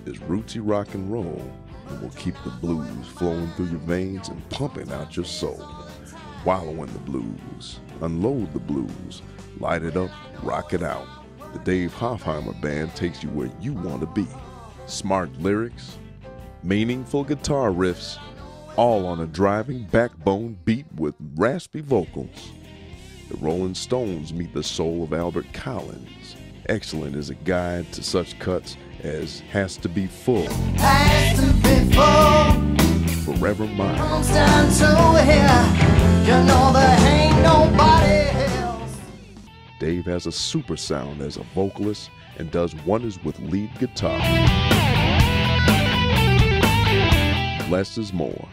is rootsy rock and roll that will keep the blues flowing through your veins and pumping out your soul. Wallow in the blues, unload the blues, light it up, rock it out. The Dave Hoffheimer Band takes you where you want to be. Smart lyrics, meaningful guitar riffs, all on a driving backbone beat with raspy vocals. The Rolling Stones meet the soul of Albert Collins. Excellent is a guide to such cuts as Has to Be Full, Has to be full. Forever Mine, Comes down to here, you know there ain't nobody else. Dave has a super sound as a vocalist and does wonders with lead guitar. Less is more.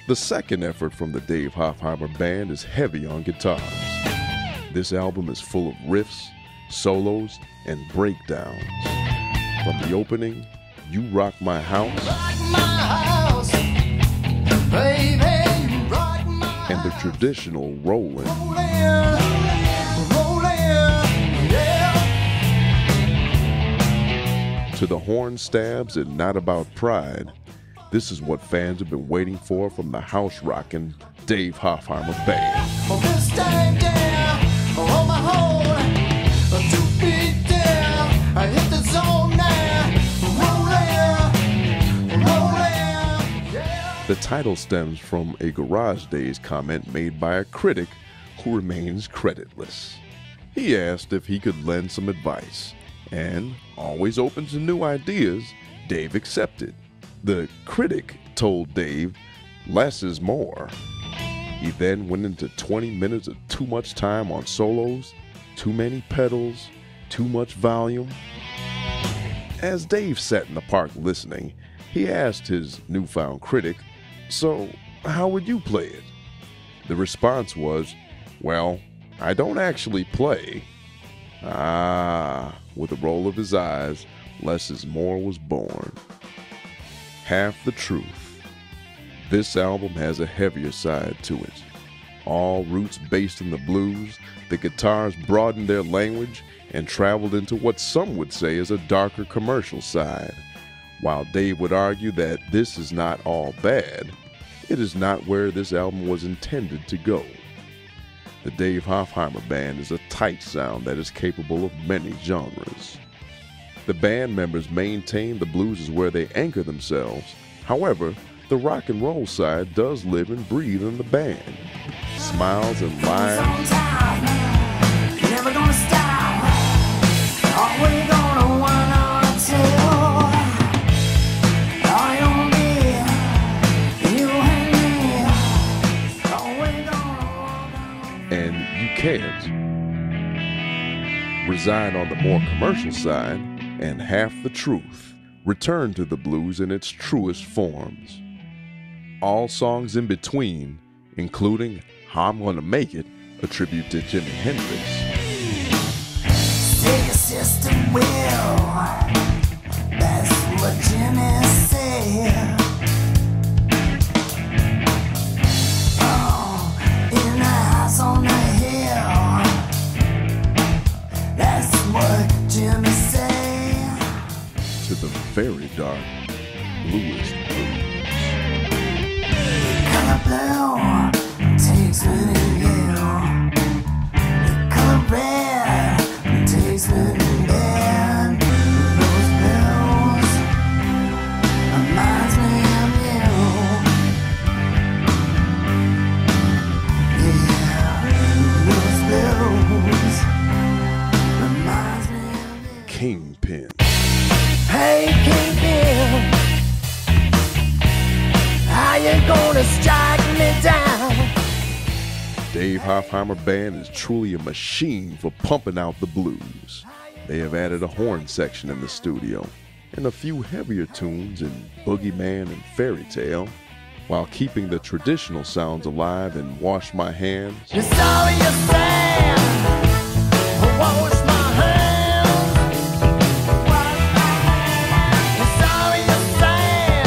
The second effort from the Dave Hoffheimer Band is heavy on guitars. This album is full of riffs, solos, and breakdowns. From the opening, You Rock My House, Rock my house, baby, you rock my and the traditional Rollin'. rollin', yeah. To the horn stabs and Not About Pride, this is what fans have been waiting for from the house-rockin' Dave Hoffheimer Band. Oh, this time down, on my home, 2 feet down, I hit the zone now, rollin', yeah. The title stems from a Garage Days comment made by a critic who remains creditless. He asked if he could lend some advice, and, always open to new ideas, Dave accepted. The critic told Dave, less is more. He then went into 20 minutes of too much time on solos, too many pedals, too much volume. As Dave sat in the park listening, he asked his newfound critic, so how would you play it? The response was, well, I don't actually play. With a roll of his eyes, Less is More was born. Half the truth. This album has a heavier side to it. All roots based in the blues, the guitars broadened their language and traveled into what some would say is a darker commercial side. While Dave would argue that this is not all bad, it is not where this album was intended to go. The Dave Hoffheimer Band is a tight sound that is capable of many genres. The band members maintain the blues is where they anchor themselves. However, the rock and roll side does live and breathe in the band. Smiles and lives, Never gonna stop. Always gonna one or two. All you me, you and me. Always gonna. and You Can't. Reside on the more commercial side, and Half the Truth return to the blues in its truest forms. All songs in between, including How I'm Gonna Make It, a tribute to Jimi Hendrix. Take a sister will. That's what Jimmy said. Oh, in the house on the hill. That's what Jimmy said. To the very dark, bluest blues. Color blue takes me to you. The color red takes me to bed. Those blues reminds me of you. Yeah, those blues reminds me of you. Kingpin. Hey, Kingpin, how you gonna strike me down? Dave Hoffheimer Band is truly a machine for pumping out the blues. They have added a horn section in the studio and a few heavier tunes in Boogeyman and Fairy Tale, while keeping the traditional sounds alive in Wash My Hands, You saw you said, wash my hands. You saw you said,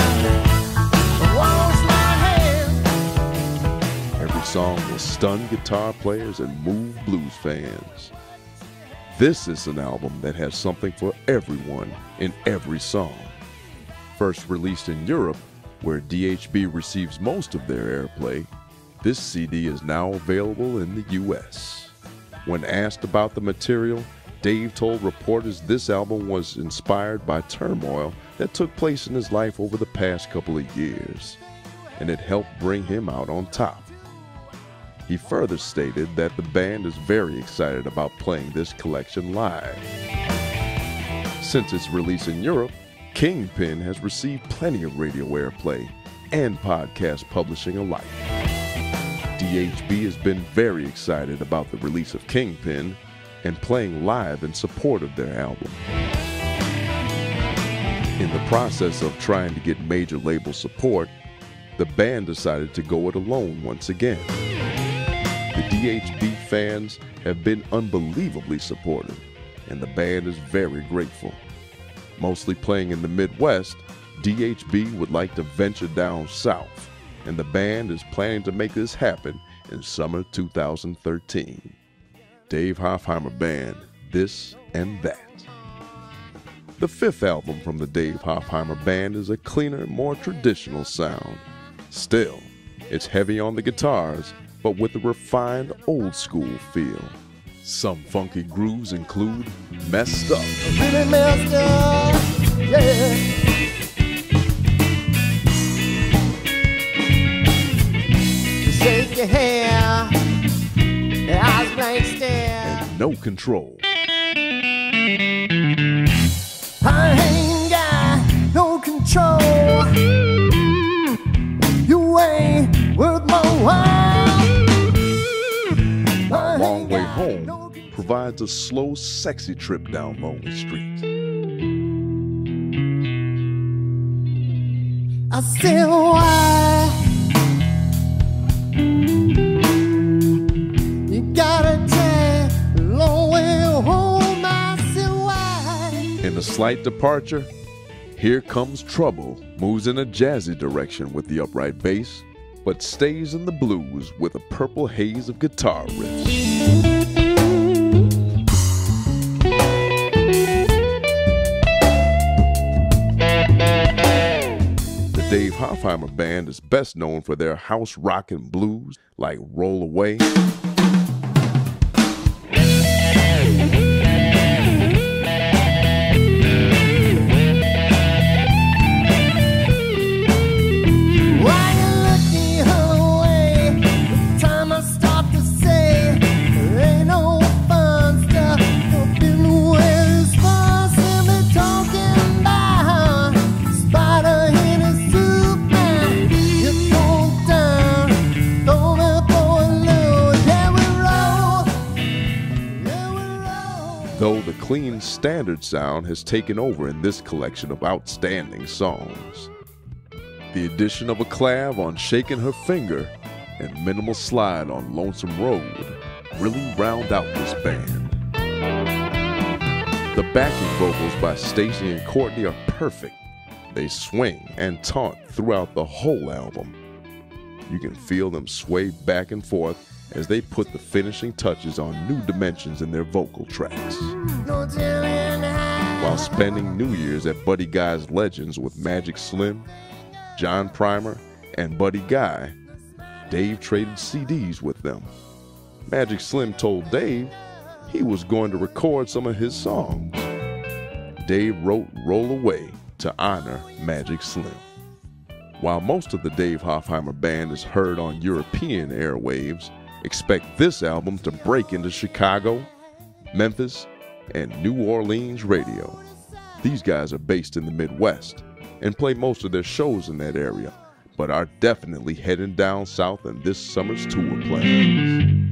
wash my hands. Every song will stun guitar players and move blues fans. This is an album that has something for everyone in every song. First released in Europe, where DHB receives most of their airplay, this CD is now available in the US. When asked about the material, Dave told reporters this album was inspired by turmoil that took place in his life over the past couple of years, and it helped bring him out on top. He further stated that the band is very excited about playing this collection live. Since its release in Europe, Kingpin has received plenty of radio airplay and podcast publishing alike. DHB has been very excited about the release of Kingpin and playing live in support of their album. In the process of trying to get major label support, the band decided to go it alone once again. The DHB fans have been unbelievably supportive, and the band is very grateful. Mostly playing in the Midwest, DHB would like to venture down south, and the band is planning to make this happen in summer 2013. Dave Hoffheimer Band, This and That. The fifth album from the Dave Hoffheimer Band is a cleaner, more traditional sound. Still, it's heavy on the guitars, but with a refined old-school feel. Some funky grooves include Messed Up, Really messed up, yeah. Shake your hair, your eyes blank stare. and No Control. I ain't got no control. You ain't worth my while. I Long ain't Way got Home no provides a slow, sexy trip down lonely streets. I said why you gotta take a long way home. I said why. In a slight departure, Here Comes Trouble moves in a jazzy direction with the upright bass, but stays in the blues with a purple haze of guitar riffs. The Dave Hoffheimer Band is best known for their house rock and blues like Roll Away, Why you looking her way? The time I start to say there ain't no fun stuff up in where this fuss and me talking about spider in his soup man. You go down, throw me for a load. Yeah, we roll. though the clean standard sound has taken over in this collection of outstanding songs. The addition of a clav on Shaking Her Finger and minimal slide on Lonesome Road really round out this band. The backing vocals by Stacy and Courtney are perfect. They swing and taunt throughout the whole album. You can feel them sway back and forth as they put the finishing touches on new dimensions in their vocal tracks. No telling how. While spending New Year's at Buddy Guy's Legends with Magic Slim, John Primer, and Buddy Guy, Dave traded CDs with them. Magic Slim told Dave he was going to record some of his songs. Dave wrote Roll Away to honor Magic Slim. While most of the Dave Hoffheimer Band is heard on European airwaves, expect this album to break into Chicago, Memphis, and New Orleans radio. These guys are based in the Midwest and play most of their shows in that area, but are definitely heading down south in this summer's tour plans.